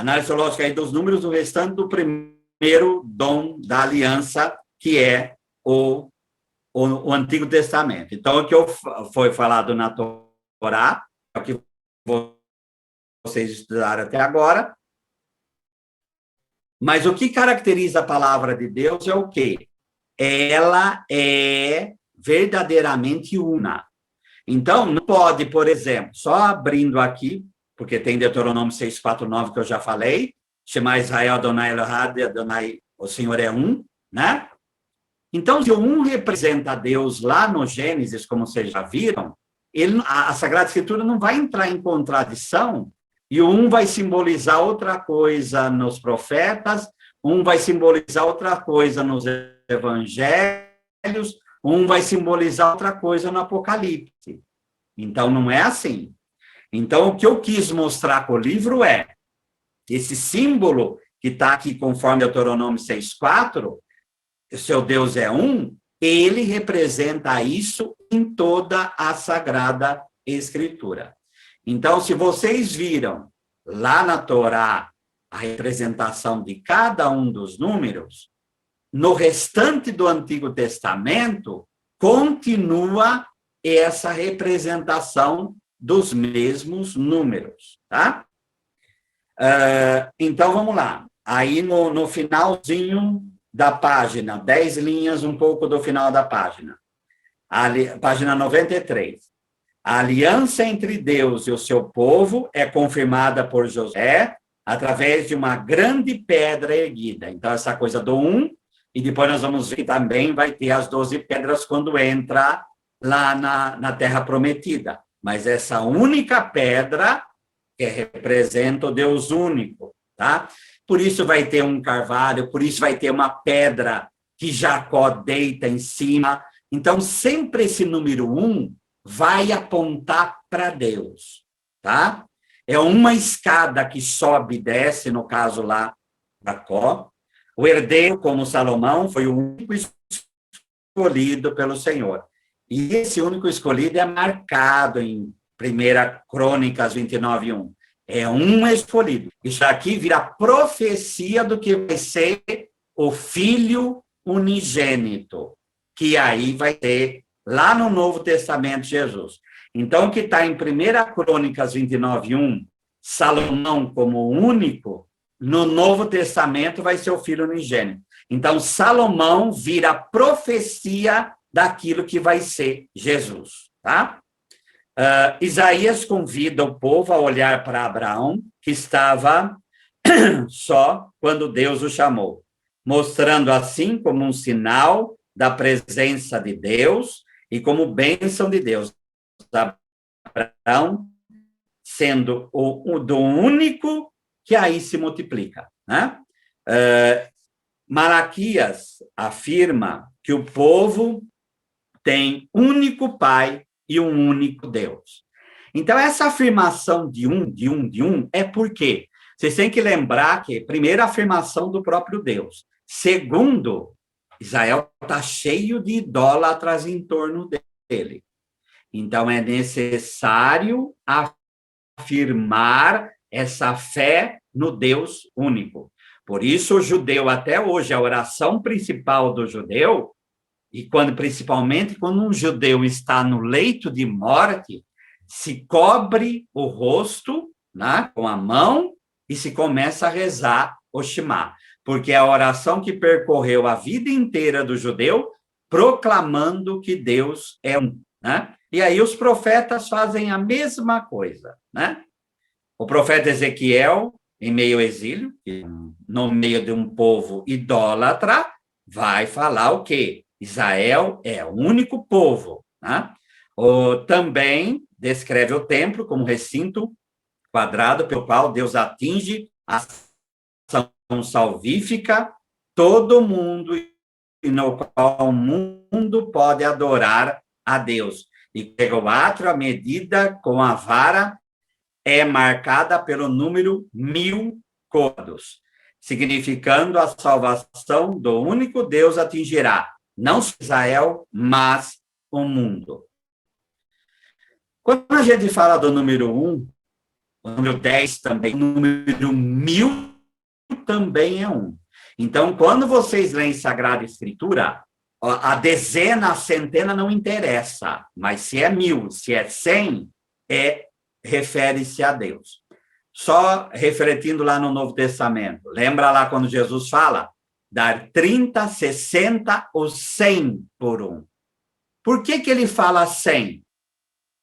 Análise teológica aí dos números, o restante do primeiro dom da aliança, que é o Antigo Testamento. Então, o que foi falado na Torá, é o que vocês estudaram até agora. Mas o que caracteriza a palavra de Deus é o quê? Ela é verdadeiramente una. Então, não pode, por exemplo, só abrindo aqui, porque tem Deuteronômio 6:4-9 que eu já falei, Shema Israel, Adonai Elohad, Adonai, o Senhor é um, né? Então, se o um representa Deus lá no Gênesis, como vocês já viram, a Sagrada Escritura não vai entrar em contradição, e o um vai simbolizar outra coisa nos profetas, um vai simbolizar outra coisa nos evangelhos, um vai simbolizar outra coisa no Apocalipse. Então, não é assim. Então, o que eu quis mostrar com o livro é esse símbolo que está aqui conforme Deuteronômio 6:4, o seu Deus é um, ele representa isso em toda a Sagrada Escritura. Então, se vocês viram lá na Torá a representação de cada um dos números, no restante do Antigo Testamento, continua essa representação dos mesmos números, tá? Então, vamos lá. Aí, no finalzinho da página, 10 linhas, um pouco do final da página. Página 93. A aliança entre Deus e o seu povo é confirmada por Josué através de uma grande pedra erguida. Então, essa coisa do um, e depois nós vamos ver que também vai ter as 12 pedras quando entra lá na Terra Prometida. Mas essa única pedra que representa o Deus único, tá? Por isso vai ter um carvalho, por isso vai ter uma pedra que Jacó deita em cima. Então, sempre esse número 1 vai apontar para Deus, tá? É uma escada que sobe e desce, no caso lá, Jacó. O herdeiro, como Salomão, foi o único escolhido pelo Senhor. E esse único escolhido é marcado em 1 Crônicas 29:1. É um escolhido. Isso aqui vira profecia do que vai ser o Filho unigênito, que aí vai ter lá no Novo Testamento Jesus. Então, o que está em 1 Crônicas 29:1, Salomão como único, no Novo Testamento vai ser o Filho unigênito. Então, Salomão vira profecia daquilo que vai ser Jesus, tá? Isaías convida o povo a olhar para Abraão, que estava só quando Deus o chamou, mostrando assim como um sinal da presença de Deus e como bênção de Deus. Abraão sendo o do único que aí se multiplica, né? Malaquias afirma que o povo tem único Pai e um único Deus. Então, essa afirmação de um, é por quê? Vocês têm que lembrar que, primeiro, a afirmação do próprio Deus. Segundo, Israel está cheio de idólatras em torno dele. Então, é necessário afirmar essa fé no Deus único. Por isso, o judeu, até hoje, a oração principal do judeu, e principalmente quando um judeu está no leito de morte, se cobre o rosto, né, com a mão e se começa a rezar o Shema, porque é a oração que percorreu a vida inteira do judeu, proclamando que Deus é um, né? E aí os profetas fazem a mesma coisa, né? O profeta Ezequiel, em meio ao exílio, no meio de um povo idólatra, vai falar o quê? Israel é o único povo, né? Também descreve o templo como recinto quadrado pelo qual Deus atinge a ação salvífica, todo mundo, e no qual o mundo pode adorar a Deus. E pega o átrio, a medida com a vara é marcada pelo número 1000 côvados, significando a salvação do único Deus atingirá não só Israel, mas o mundo. Quando a gente fala do número 1, o número 10 também, o número 1000 também é 1. Então, quando vocês leem Sagrada Escritura, a dezena, a centena não interessa, mas se é 1000, se é 100, refere-se a Deus. Só refletindo lá no Novo Testamento, lembra lá quando Jesus fala dar 30, 60 ou 100 por 1? Por que ele fala 100?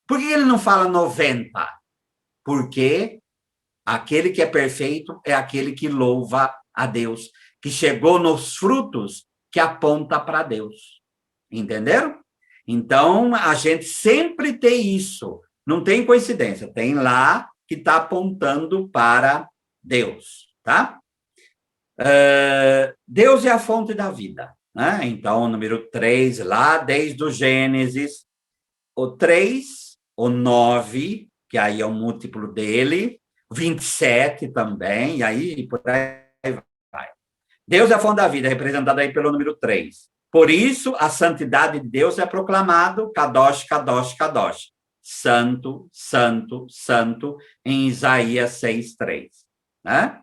Por que ele não fala 90? Porque aquele que é perfeito é aquele que louva a Deus, que chegou nos frutos que aponta para Deus. Entenderam? Então, a gente sempre tem isso. Não tem coincidência. Tem lá que está apontando para Deus, tá? Deus é a fonte da vida, né? Então, o número 3, lá desde o Gênesis, o 3, o 9, que aí é o múltiplo dele, 27 também, e aí por aí vai. Deus é a fonte da vida, representado aí pelo número 3. Por isso, a santidade de Deus é proclamado Kadosh, Kadosh, Kadosh. Santo, santo, santo, em Isaías 6:3, né?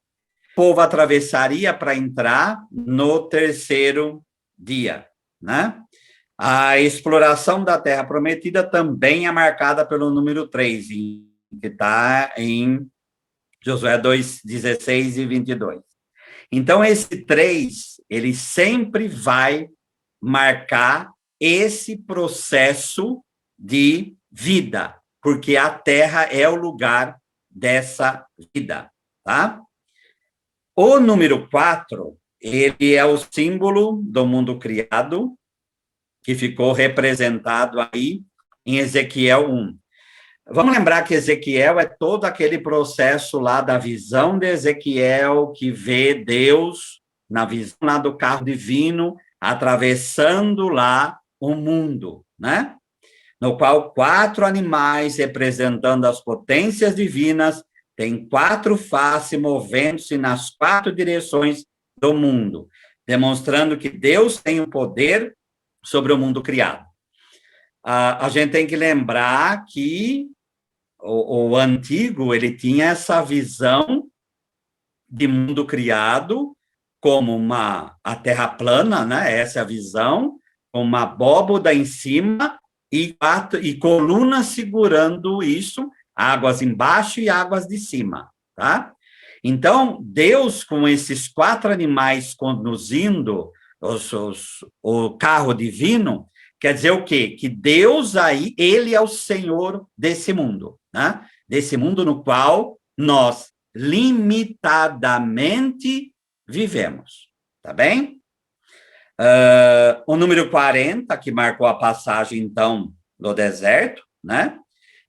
O povo atravessaria para entrar no terceiro dia, né? A exploração da Terra Prometida também é marcada pelo número 3, que está em Josué 2, 16 e 22. Então, esse 3, ele sempre vai marcar esse processo de vida, porque a Terra é o lugar dessa vida, tá? O número 4, ele é o símbolo do mundo criado, que ficou representado aí em Ezequiel 1. Vamos lembrar que Ezequiel é todo aquele processo lá da visão de Ezequiel, que vê Deus na visão lá do carro divino, atravessando lá o mundo, né? No qual 4 animais, representando as potências divinas, têm 4 faces movendo-se nas 4 direções do mundo, demonstrando que Deus tem o poder sobre o mundo criado. A gente tem que lembrar que o antigo, ele tinha essa visão de mundo criado como a terra plana, né? Essa é a visão, com uma abóboda em cima e colunas segurando isso, águas embaixo e águas de cima, tá? Então, Deus, com esses 4 animais conduzindo o carro divino, quer dizer o quê? Que Deus aí, ele é o Senhor desse mundo, né? Desse mundo no qual nós limitadamente vivemos, tá bem? O número 40, que marcou a passagem, então, do deserto, né?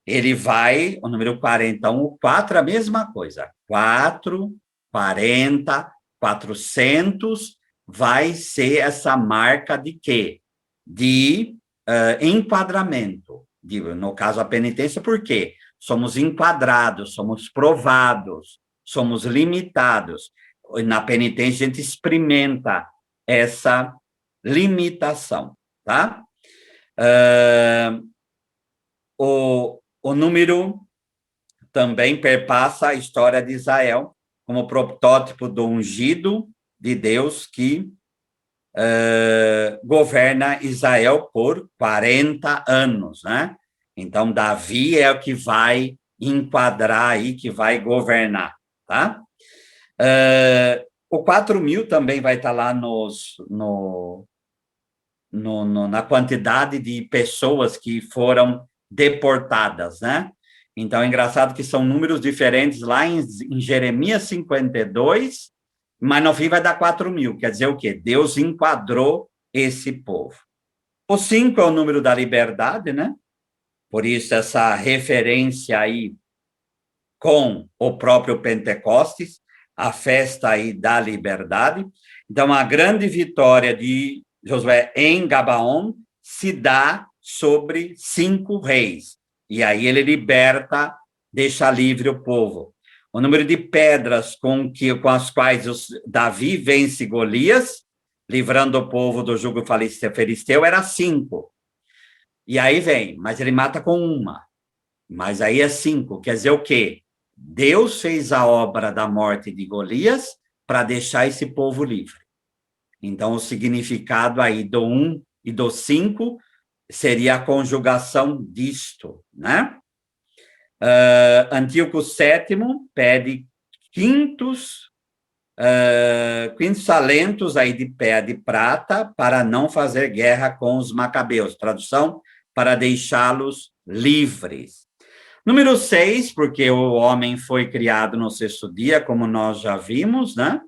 Ele vai, o número 40, o 4, a mesma coisa. 4, 40, 400, vai ser essa marca de quê? De enquadramento. No caso, a penitência, por quê? Somos enquadrados, somos provados, somos limitados. Na penitência, a gente experimenta essa limitação, tá? O número também perpassa a história de Israel como protótipo do ungido de Deus que governa Israel por 40 anos, né? Então, Davi é o que vai enquadrar aí, que vai governar, tá? O 4.000 também vai estar lá na quantidade de pessoas que foram deportadas, né? Então, é engraçado que são números diferentes lá em Jeremias 52, mas no fim vai dar 4.000, quer dizer o quê? Deus enquadrou esse povo. O 5 é o número da liberdade, né? Por isso, essa referência aí com o próprio Pentecostes, a festa aí da liberdade. Então, a grande vitória de Josué em Gabaon se dá sobre 5 reis. E aí ele liberta, deixa livre o povo. O número de pedras com as quais Davi vence Golias, livrando o povo do jugo filisteu, era 5. E aí vem, mas ele mata com 1. Mas aí é 5, quer dizer o quê? Deus fez a obra da morte de Golias para deixar esse povo livre. Então, o significado aí do 1 e do 5 seria a conjugação disto, né? Antíoco VII pede quintos talentos aí de pedra de prata para não fazer guerra com os macabeus. Tradução, para deixá-los livres. Número 6, porque o homem foi criado no sexto dia, como nós já vimos, né?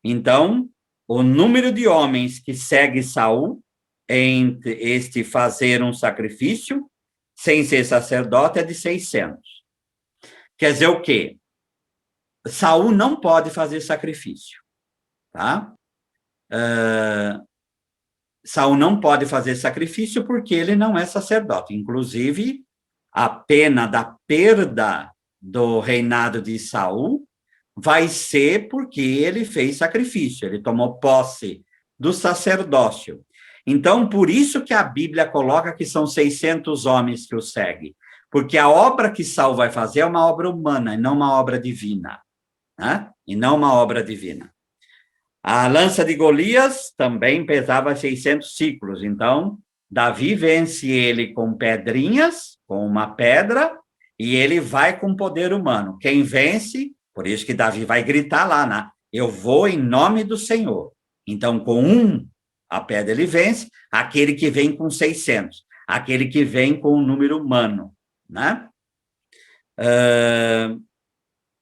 Então, o número de homens que segue Saul entre este fazer um sacrifício, sem ser sacerdote, é de 600. Quer dizer o quê? Saul não pode fazer sacrifício, tá? Saul não pode fazer sacrifício porque ele não é sacerdote. Inclusive, a pena da perda do reinado de Saul vai ser porque ele fez sacrifício, ele tomou posse do sacerdócio. Então, por isso que a Bíblia coloca que são 600 homens que o seguem, porque a obra que Saul vai fazer é uma obra humana, e não uma obra divina, né? E não uma obra divina. A lança de Golias também pesava 600 ciclos, então Davi vence ele com pedrinhas, com uma pedra, e ele vai com poder humano. Quem vence, por isso que Davi vai gritar lá, né? Eu vou em nome do Senhor. Então, com a pedra ele vence, aquele que vem com 600, aquele que vem com o número humano, né?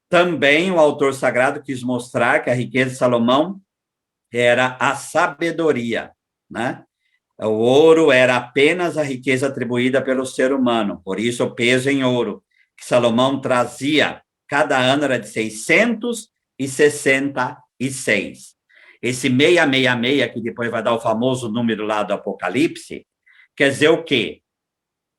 Também o autor sagrado quis mostrar que a riqueza de Salomão era a sabedoria, né? O ouro era apenas a riqueza atribuída pelo ser humano, por isso o peso em ouro que Salomão trazia cada ano era de 666. Esse 666, que depois vai dar o famoso número lá do Apocalipse, quer dizer o quê?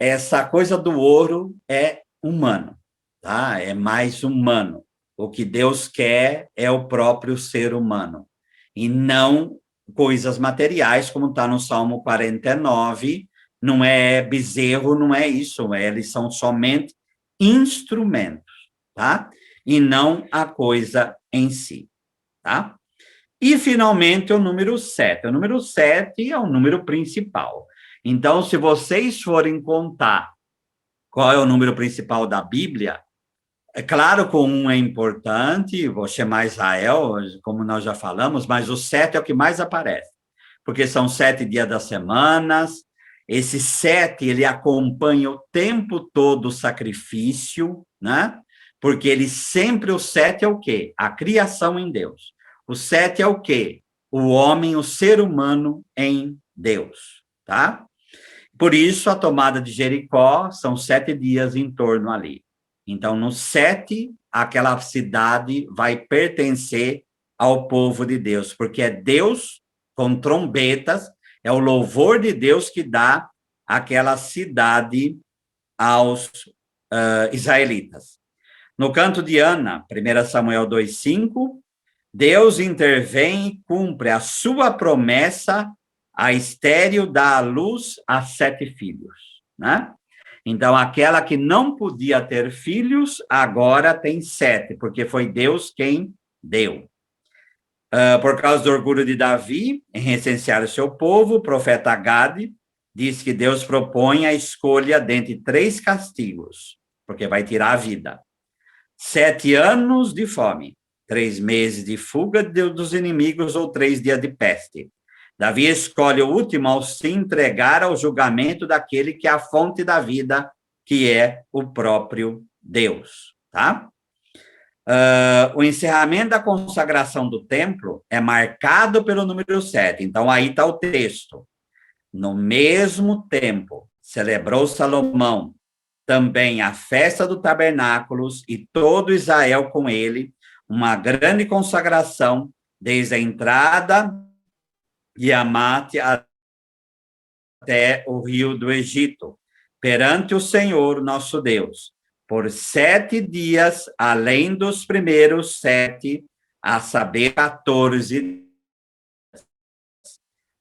Essa coisa do ouro é humano, tá? É mais humano. O que Deus quer é o próprio ser humano, e não coisas materiais, como está no Salmo 49, não é bezerro, não é isso, eles são somente instrumentos, tá? E não a coisa em si, tá? E, finalmente, o número 7. O número 7 é o número principal. Então, se vocês forem contar qual é o número principal da Bíblia, é claro que o 1 é importante, vou chamar Israel, como nós já falamos, mas o 7 é o que mais aparece, porque são 7 dias das semanas, esse 7, ele acompanha o tempo todo o sacrifício, né? Porque ele sempre, o 7 é o quê? A criação em Deus. O 7 é o quê? O homem, o ser humano em Deus, tá? Por isso, a tomada de Jericó são 7 dias em torno ali. Então, no 7, aquela cidade vai pertencer ao povo de Deus, porque é Deus com trombetas, é o louvor de Deus que dá aquela cidade aos israelitas. No canto de Ana, 1 Samuel 2,5, Deus intervém e cumpre a sua promessa, a estéril dá à luz a 7 filhos, né? Então, aquela que não podia ter filhos, agora tem 7, porque foi Deus quem deu. Por causa do orgulho de Davi, em recensear o seu povo, o profeta Gade diz que Deus propõe a escolha dentre 3 castigos, porque vai tirar a vida. 7 anos de fome, 3 meses de fuga dos inimigos ou 3 dias de peste. Davi escolhe o último ao se entregar ao julgamento daquele que é a fonte da vida, que é o próprio Deus, tá? O encerramento da consagração do templo é marcado pelo número 7. Então, aí está o texto. No mesmo tempo, celebrou Salomão também a festa do tabernáculos e todo Israel com ele, uma grande consagração, desde a entrada de Amate até o rio do Egito, perante o Senhor nosso Deus, por 7 dias, além dos primeiros 7, a saber, 14.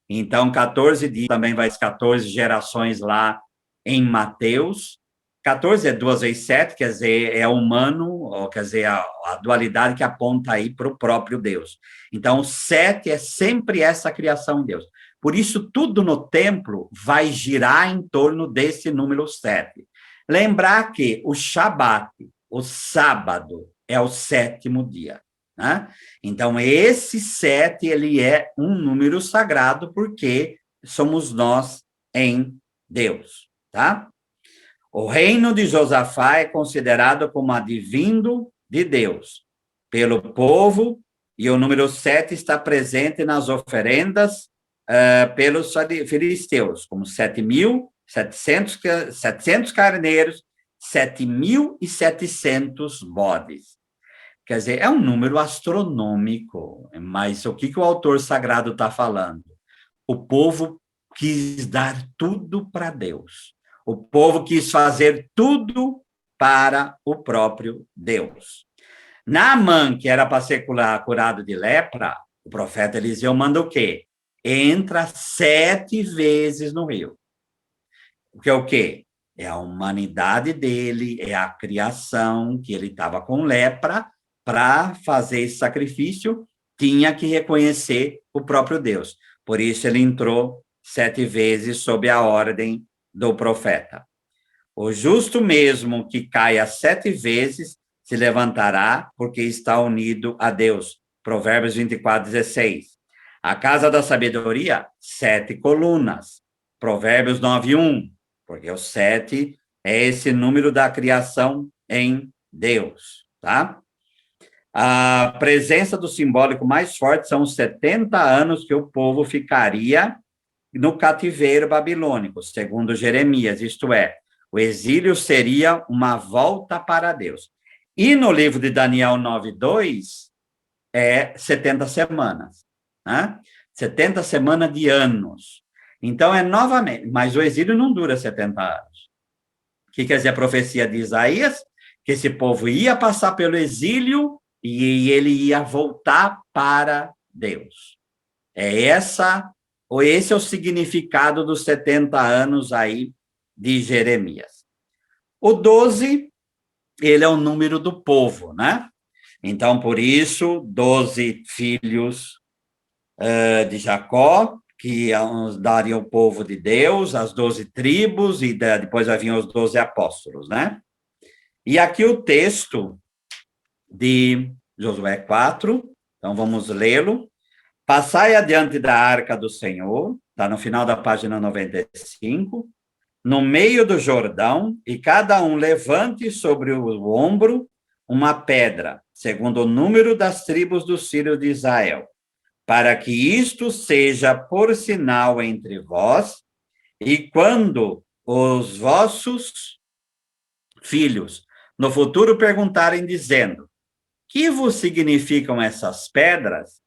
Então, 14 dias, também vai 14 gerações lá em Mateus, 14 é 2 vezes 7, quer dizer, é humano, ou, quer dizer, a dualidade que aponta aí para o próprio Deus. Então, 7 é sempre essa criação de Deus. Por isso, tudo no templo vai girar em torno desse número 7. Lembrar que o Shabat, o sábado, é o 7º dia. Né? Então, esse 7, ele é um número sagrado, porque somos nós em Deus. Tá? O reino de Josafá é considerado como advindo de Deus, pelo povo, e o número 7 está presente nas oferendas pelos filisteus, como 700 carneiros, 7.700 bodes. Quer dizer, é um número astronômico, mas o que o autor sagrado está falando? O povo quis dar tudo para Deus. O povo quis fazer tudo para o próprio Deus. Naamã, que era para ser curado de lepra, o profeta Eliseu manda o quê? Entra 7 vezes no rio. Porque o quê? É a humanidade dele, é a criação, que ele estava com lepra, para fazer esse sacrifício, tinha que reconhecer o próprio Deus. Por isso ele entrou 7 vezes sob a ordem do profeta. O justo mesmo que caia 7 vezes se levantará, porque está unido a Deus. Provérbios 24:16. A casa da sabedoria, 7 colunas. Provérbios 9:1. Porque o 7 é esse número da criação em Deus, tá? A presença do simbólico mais forte são os 70 anos que o povo ficaria no cativeiro babilônico, segundo Jeremias, isto é, o exílio seria uma volta para Deus. E no livro de Daniel 9:2, é 70 semanas, né? 70 semanas de anos. Então, é novamente, mas o exílio não dura 70 anos. O que quer dizer a profecia de Isaías? Que esse povo ia passar pelo exílio e ele ia voltar para Deus. Esse é o significado dos 70 anos aí de Jeremias. O 12, ele é o número do povo, né? Então, por isso, 12 filhos de Jacó, que dariam o povo de Deus, as 12 tribos, e depois haviam os 12 apóstolos, né? E aqui o texto de Josué 4, então vamos lê-lo. Passai adiante da arca do Senhor, está no final da página 95, no meio do Jordão, e cada um levante sobre o ombro uma pedra, segundo o número das tribos dos filhos de Israel, para que isto seja por sinal entre vós, e quando os vossos filhos no futuro perguntarem, dizendo: que vos significam essas pedras?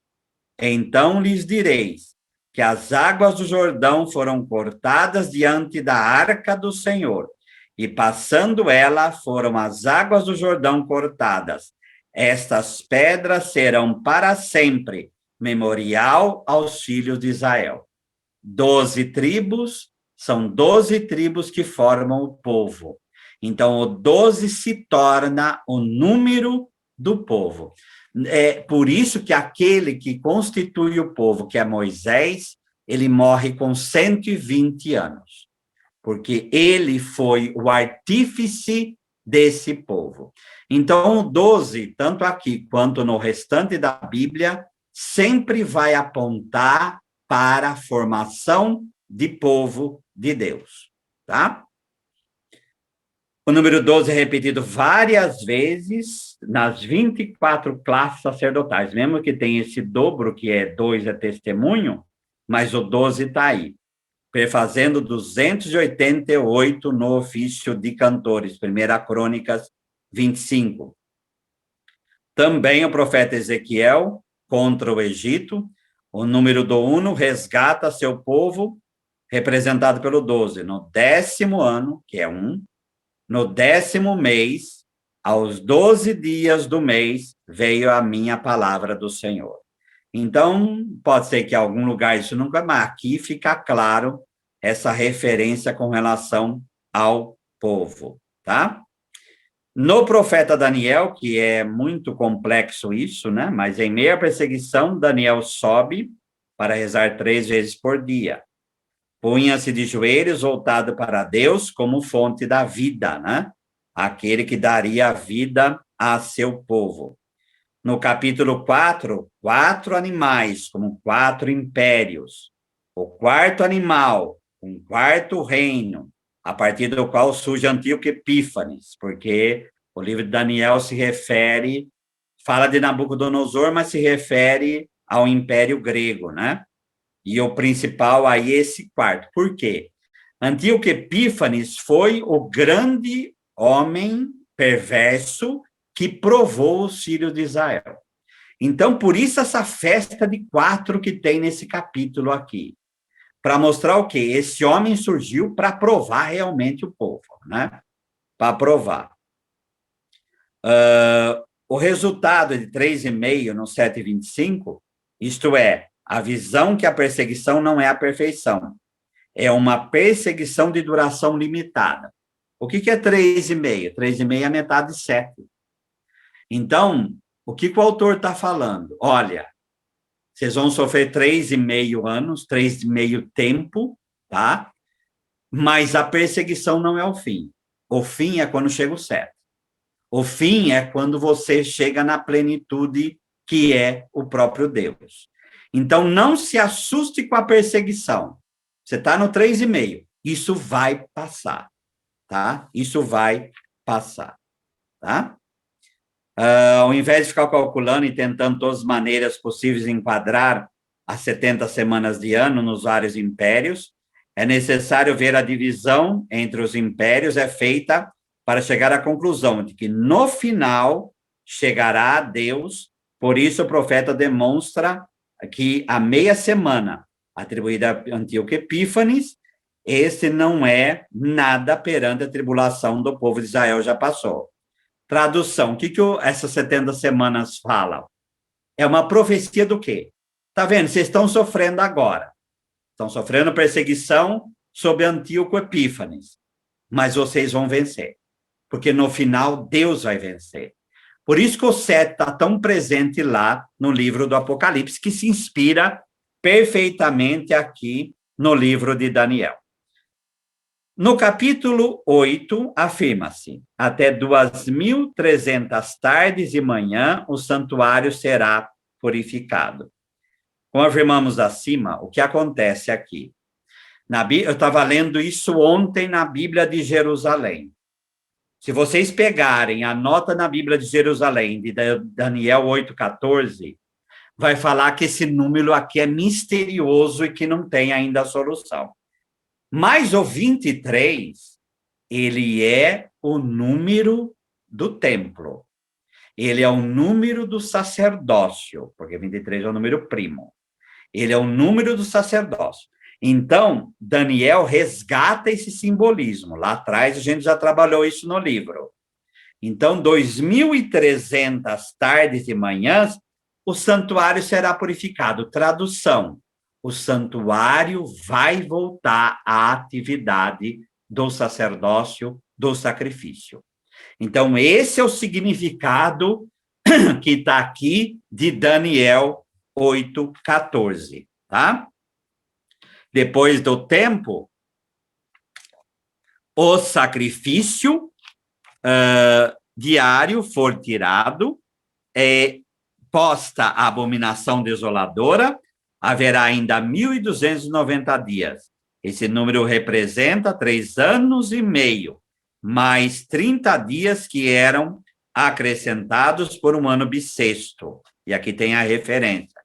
Então lhes direis que as águas do Jordão foram cortadas diante da arca do Senhor, e passando ela, foram as águas do Jordão cortadas. Estas pedras serão para sempre memorial aos filhos de Israel. 12 tribos, são 12 tribos que formam o povo. Então, o 12 se torna o número do povo. É por isso que aquele que constitui o povo, que é Moisés, ele morre com 120 anos, porque ele foi o artífice desse povo. Então, o 12, tanto aqui quanto no restante da Bíblia, sempre vai apontar para a formação de povo de Deus, tá? O número 12 é repetido várias vezes nas 24 classes sacerdotais, mesmo que tenha esse dobro, que é 2 é testemunho, mas o 12 está aí, perfazendo 288 no ofício de cantores, 1 Crônicas 25. Também o profeta Ezequiel, contra o Egito, o número do Uno resgata seu povo, representado pelo 12, no 10º ano, que é 1, no 10º mês, aos 12 dias do mês, veio a minha palavra do Senhor. Então, pode ser que em algum lugar isso nunca, mas aqui fica claro essa referência com relação ao povo. tá? No profeta Daniel, que é muito complexo isso, né? Mas em meio à perseguição, Daniel sobe para rezar 3 vezes por dia. Punha-se de joelhos, voltado para Deus, como fonte da vida, né? Aquele que daria a vida a seu povo. No capítulo 4, 4 animais, como 4 impérios. O quarto animal, um quarto reino, a partir do qual surge Antíoco Epífanes, porque o livro de Daniel se refere, fala de Nabucodonosor, mas se refere ao Império Grego, né? E o principal aí é esse quarto. Por quê? Antíoco Epífanes foi o grande homem perverso que provou os filhos de Israel. Então, por isso essa festa de 4 que tem nesse capítulo aqui. Para mostrar o quê? Esse homem surgiu para provar realmente o povo, né? Para provar. O resultado de 3,5 no 7,25, isto é, a visão que a perseguição não é a perfeição. É uma perseguição de duração limitada. O que é 3,5? 3,5 é a metade de 7. Então, o que o autor está falando? Olha, vocês vão sofrer 3,5 anos, 3,5 tempo, tá? Mas a perseguição não é o fim. O fim é quando chega o 7. O fim é quando você chega na plenitude que é o próprio Deus. Então, não se assuste com a perseguição. Você está no 3,5. Isso vai passar, tá? Isso vai passar, tá? Ao invés de ficar calculando e tentando todas as maneiras possíveis de enquadrar as 70 semanas de ano nos vários impérios, é necessário ver a divisão entre os impérios é feita para chegar à conclusão de que, no final, chegará a Deus. Por isso, o profeta demonstra que a meia semana atribuída a Antíoco Epífanes, esse não é nada perante a tribulação do povo de Israel, já passou. Tradução, o que essas 70 semanas falam? É uma profecia do quê? Tá vendo? Vocês estão sofrendo agora. Estão sofrendo perseguição sob Antíoco Epífanes. Mas vocês vão vencer. Porque no final, Deus vai vencer. Por isso que o 7 está tão presente lá no livro do Apocalipse, que se inspira perfeitamente aqui no livro de Daniel. No capítulo 8, afirma-se: até 2.300 tardes e manhã o santuário será purificado. Como afirmamos acima, o que acontece aqui? Eu estava lendo isso ontem na Bíblia de Jerusalém. Se vocês pegarem a nota na Bíblia de Jerusalém, de Daniel 8,14, vai falar que esse número aqui é misterioso e que não tem ainda a solução. Mas o 23, ele é o número do templo. Ele é o número do sacerdócio, porque 23 é o número primo. Ele é o número do sacerdócio. Então, Daniel resgata esse simbolismo. Lá atrás, a gente já trabalhou isso no livro. Então, 2.300 tardes e manhãs, o santuário será purificado. Tradução: o santuário vai voltar à atividade do sacerdócio, do sacrifício. Então, esse é o significado que está aqui de Daniel 8,14, tá? Depois do tempo, o sacrifício diário for tirado, posta a abominação desoladora, haverá ainda 1.290 dias. Esse número representa 3 anos e meio, mais 30 dias que eram acrescentados por um ano bissexto. E aqui tem a referência.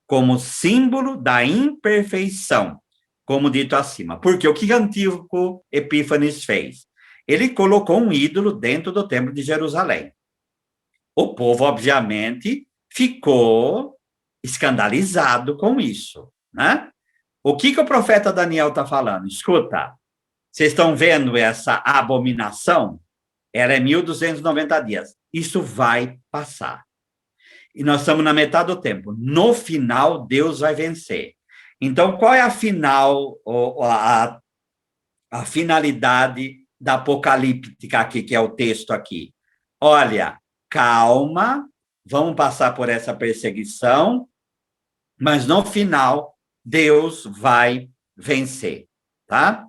Como símbolo da imperfeição, como dito acima. Porque o que Antíoco Epífanes fez? Ele colocou um ídolo dentro do templo de Jerusalém. O povo, obviamente, ficou escandalizado com isso, né? O que o profeta Daniel está falando? Escuta, vocês estão vendo essa abominação? Ela é 1.290 dias. Isso vai passar. E nós estamos na metade do tempo. No final, Deus vai vencer. Então, qual é a finalidade da apocalíptica aqui, que é o texto aqui. Olha, calma, vamos passar por essa perseguição, mas no final Deus vai vencer, tá?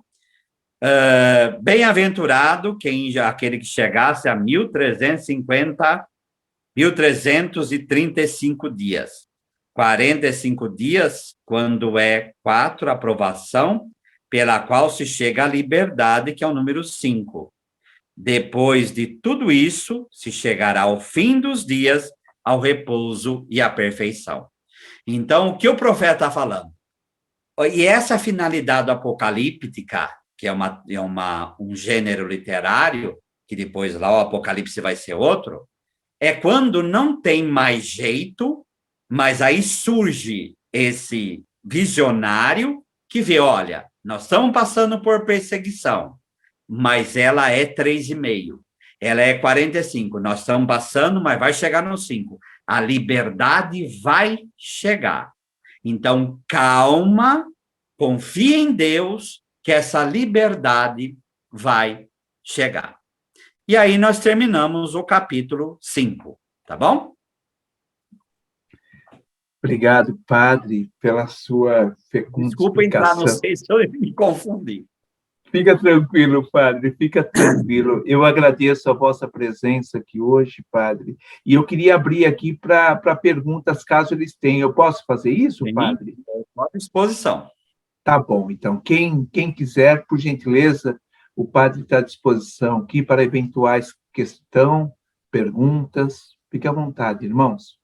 Bem-aventurado aquele que chegasse a 1335 dias. 45 dias, quando é 4, aprovação, pela qual se chega à liberdade, que é o número 5. Depois de tudo isso, se chegará ao fim dos dias, ao repouso e à perfeição. Então, o que o profeta está falando? E essa finalidade apocalíptica, que é um gênero literário, que depois lá o Apocalipse vai ser outro, é quando não tem mais jeito, mas aí surge esse visionário que vê, olha, nós estamos passando por perseguição, mas ela é 3,5, ela é 45, nós estamos passando, mas vai chegar no 5. A liberdade vai chegar. Então, calma, confia em Deus, que essa liberdade vai chegar. E aí nós terminamos o capítulo 5, tá bom? Obrigado, padre, pela sua fecunda Desculpa explicação. entrar, não sei se eu me confundi. Fica tranquilo, padre, fica tranquilo. Eu agradeço a vossa presença aqui hoje, padre. E eu queria abrir aqui para perguntas, caso eles tenham. Eu posso fazer isso, Sim, padre? à disposição. Tá bom, então. Quem quiser, por gentileza, o padre está à disposição aqui para eventuais questões, perguntas. Fique à vontade, irmãos.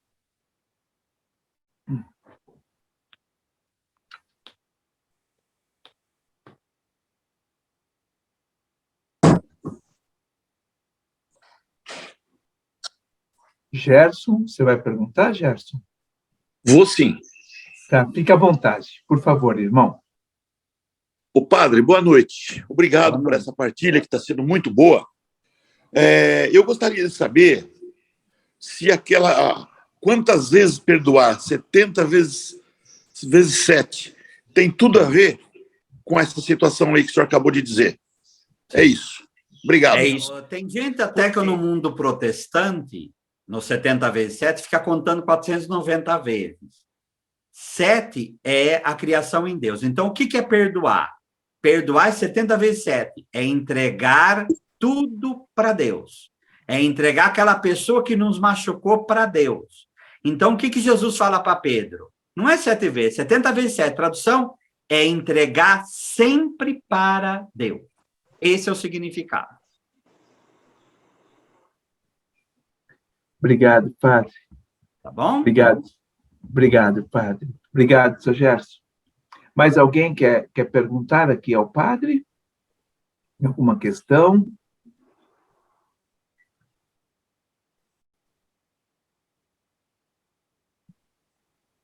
Gerson, você vai perguntar, Gerson? Vou sim. Tá, fique à vontade, por favor, irmão. Ô padre, boa noite. Obrigado por essa partilha que está sendo muito boa. Eu gostaria de saber se quantas vezes perdoar, 70 vezes 7, tem tudo a ver com essa situação aí que o senhor acabou de dizer. É isso. Obrigado. É isso. Tem gente até que no mundo protestante, no 70 vezes 7, fica contando 490 vezes. 7 é a criação em Deus. Então, o que é perdoar? Perdoar é 70 vezes 7. É entregar tudo para Deus. É entregar aquela pessoa que nos machucou para Deus. Então, o que Jesus fala para Pedro? Não é 7 vezes, 70 vezes 7. Tradução é entregar sempre para Deus. Esse é o significado. Obrigado, padre. Tá bom? Obrigado, padre. Obrigado, seu Gerson. Mais alguém quer perguntar aqui ao padre? Alguma questão?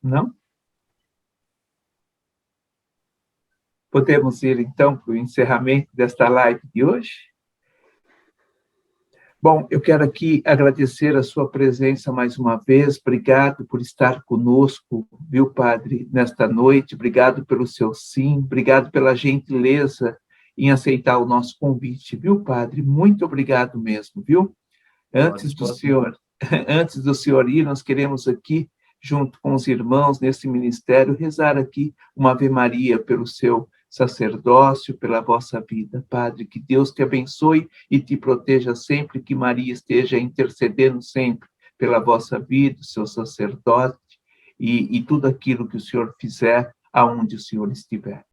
Não? Podemos ir, então, para o encerramento desta live de hoje? Bom, eu quero aqui agradecer a sua presença mais uma vez. Obrigado por estar conosco, viu, padre, nesta noite. Obrigado pelo seu sim. Obrigado pela gentileza em aceitar o nosso convite, viu, padre? Muito obrigado mesmo, viu? Antes do senhor ir, nós queremos aqui, junto com os irmãos nesse ministério, rezar aqui uma Ave Maria pelo seu sacerdócio, pela vossa vida. Padre, que Deus te abençoe e te proteja sempre, que Maria esteja intercedendo sempre pela vossa vida, seu sacerdote e tudo aquilo que o Senhor fizer, aonde o Senhor estiver.